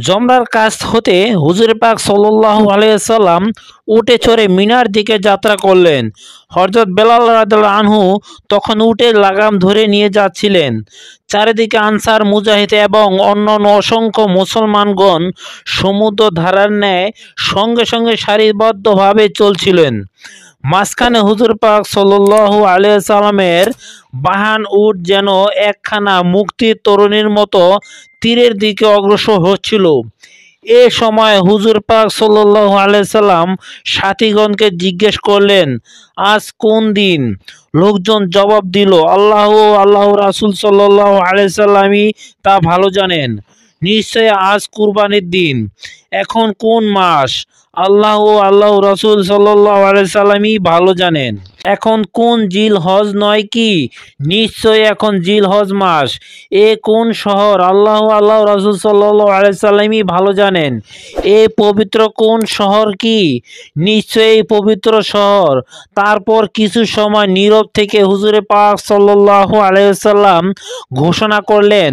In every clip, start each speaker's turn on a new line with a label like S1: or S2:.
S1: জমরার কাছ হতে হুজুর পাক সাল্লাল্লাহু আলাইহি সাল্লাম উটে চড়ে মিনার দিকে যাত্রা করলেন। হযরত বেলাল রাদিয়াল্লাহু আনহু তখন উটের লাগাম ধরে নিয়ে যাচ্ছিলেন। চারিদিকে আনসার, মুজাহিদ এবং অন্যান্য অসংখ্য মুসলমানগণ সমুদ্র ধারার ন্যায় সঙ্গে সঙ্গে সারিবদ্ধভাবে চলছিলেন। মাঝখানে হুজুর পাক সাল্লাল্লাহু আলাইহি সাল্লামের বাহন উট যেন একখানা মুক্তির তরুণীর মতো তীরের দিকে অগ্রসর হচ্ছিল। এ সময় হুজুর পাক সাল্লাল্লাহু আলাইহি সাল্লাম সাথীগণকে জিজ্ঞেস করলেন, আজ কোন দিন? লোকজন জবাব দিল, আল্লাহ রাসূল সাল্লাল্লাহু আলাইহি সাল্লামই তা ভালো জানেন। নিশ্চয় আজ কুরবানির দিন। এখন কোন মাস? আল্লাহ রাসূল সাল্লাল্লাহু আলাইহি সাল্লামই ভালো জানেন। এখন কোন জিল হজ নয় কি? নিশ্চয় এখন জিল হজ মাস। এ কোন শহর? আল্লাহ রাসূল সাল্লাল্লাহু আলাইহি সাল্লামই ভালো জানেন। এ পবিত্র কোন শহর কি? নিশ্চয় এই পবিত্র শহর। তারপর কিছু সময় নীরব থেকে হুজুরে পাক সাল্লাল্লাহু আলাইহি সাল্লাম ঘোষণা করলেন,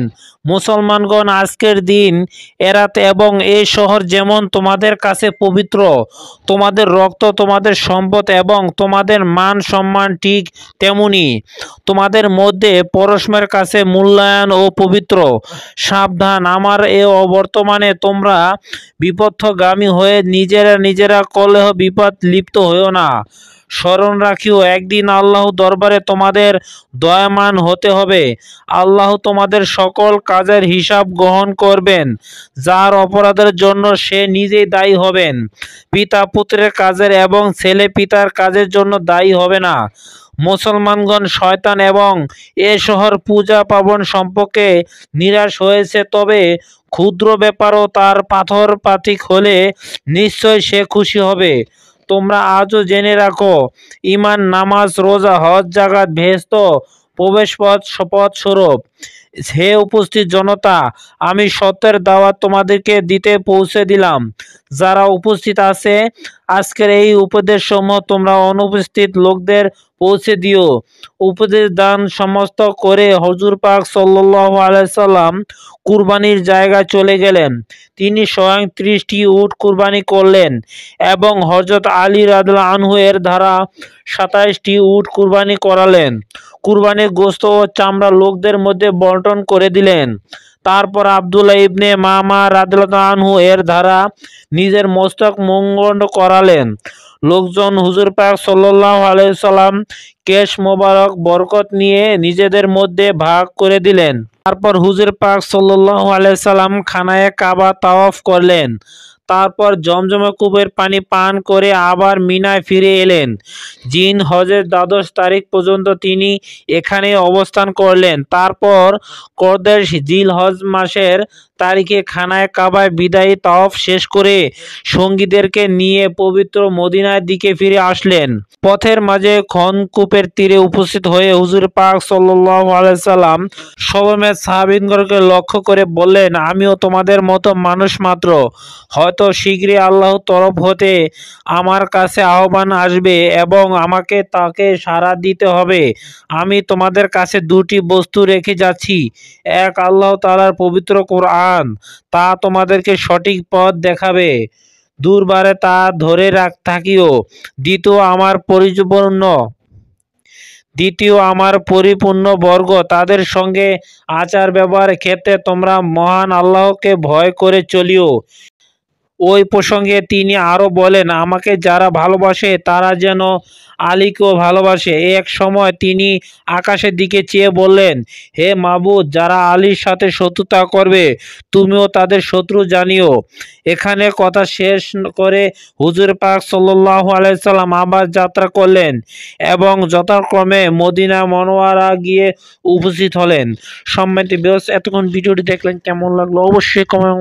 S1: মুসলমানগণ, আজকের দিন, এ রাত এবং এই শহর যেমন তোমাদের কাছে পবিত্র, তোমাদের রক্ত, তোমাদের সম্পদ এবং তোমাদের মান সম্মান ঠিক তেমনি তোমাদের মধ্যে পরস্পরের কাছে মূল্যায়ন ও পবিত্র। সাবধান, আমার এ অবর্তমানে তোমরা বিপথগামী হয়ে নিজেরা কলহ বিপদ লিপ্ত হইও না। স্মরণ রাখিও, একদিন আল্লাহ দরবারে তোমাদের দয়ামান হতে হবে। আল্লাহ তোমাদের সকল কাজের হিসাব গ্রহণ করবেন। যার অপরাধের জন্য সে নিজেই দায়ী হবেন। পিতা পুত্রের কাজের এবং ছেলে পিতার কাজের জন্য দায়ী হবে না। মুসলমানগণ শয়তান এবং এ শহর পূজা পার্বণ সম্পর্কে নিরাশ হয়েছে, তবে ক্ষুদ্র ব্যাপারও তার পাথর পাতিক হলে নিশ্চয় সে খুশি হবে। তোমরা আজও জেনে রাখো, ঈমান, নামাজ, রোজা, হজ, যাকাত বেহেশত প্রবেশ পথ স্বরূপ। হে উপস্থিত জনতা, আমি সত্যের দাওয়াত তোমাদেরকে দিতে পৌঁছে দিলাম। যারা উপস্থিত আছে, আজকের এই উপদেশ সমূহ তোমরা অনুপস্থিত লোকদের পৌঁছে দিও। উপদেশ দান সমস্ত করে হুজুর পাক সাল্লাল্লাহু আলাইহি সাল্লাম কুরবানির জায়গায় চলে গেলেন। তিনি স্বয়ং 30টি উট কুরবানি করলেন এবং হযরত আলী রাদিয়াল্লাহু আনহু এর দ্বারা 27টি উট কুরবানি করালেন। কুরবানির গোশত ও চামড়া লোকদের মধ্যে বন্টন করে দিলেন। তারপর আব্দুল্লাহ ইবনে মামা রাদিয়াল্লাহু আনহু এর দ্বারা নিজের মস্তক মুন্ডন করালেন। লোকজন হুজুর পাক সাল্লাল্লাহু আলাইহি সাল্লাম কেশ মোবারক বরকত নিয়ে নিজেদের মধ্যে ভাগ করে দিলেন। তারপর হুজুর পাক সাল্লাল্লাহু আলাইহি সাল্লাম খানায়ে কাবা তাওয়াফ করলেন। তারপর জমজমে কূপের পানি পান করে আবার মিনায় ফিরে এলেন। জিন হজের 12 তারিখ পর্যন্ত তিনি এখানে অবস্থান করলেন। তারপর করদেশ জিল হজ মাসের তারিখে খানায়ে কাবায় বিদায়ী তাওয়াফ শেষ করে সঙ্গীদেরকে নিয়ে পবিত্র মদিনার দিকে ফিরে আসলেন। পথের মাঝে কূপের তীরে উপস্থিত হয়ে হুজুর পাক সাল্লাল্লাহু আলাইহি সাল্লাম সবমেত সাহাবীগণকে লক্ষ্য করে বললেন, আমিও তোমাদের মতো মানুষ মাত্র। হয়তো শীঘ্রই আল্লাহর তরফ হতে আমার কাছে আহ্বান আসবে এবং আমাকে তাকে সাড়া দিতে হবে। আমি তোমাদের কাছে দুটি বস্তু রেখে যাচ্ছি। এক, আল্লাহ তাআলার পবিত্র কোরআন, তা তোমাদেরকে সঠিক পথ দেখাবে। দুর্বারে তা ধরে থাকিও। দ্বিতীয়, আমার পরিপূর্ণ বর্গ, তাদের সঙ্গে আচার ব্যবহারের ক্ষেত্রে তোমরা মহান আল্লাহকে ভয় করে চলিও। ওই প্রসঙ্গে তিনি আরো বলেন, আমাকে যারা ভালোবাসে তারা যেন আলীকেও ভালোবাসে। এক সময় তিনি আকাশের দিকে চেয়ে বললেন, হে মাবুদ, যারা আলীর সাথে শত্রুতা করবে তুমিও তাদের শত্রু জানিও। এখানে কথা শেষ করে হুজুর পাক সাল্লাল্লাহু আলাইহি সাল্লাম আবার যাত্রা করলেন এবং যথাক্রমে মদিনা মুনাওয়ারা গিয়ে উপস্থিত হলেন। সম্মানিত ভিউয়ার্স, এতক্ষণ ভিডিওটি দেখলেন, কেমন লাগলো অবশ্যই কমেন্ট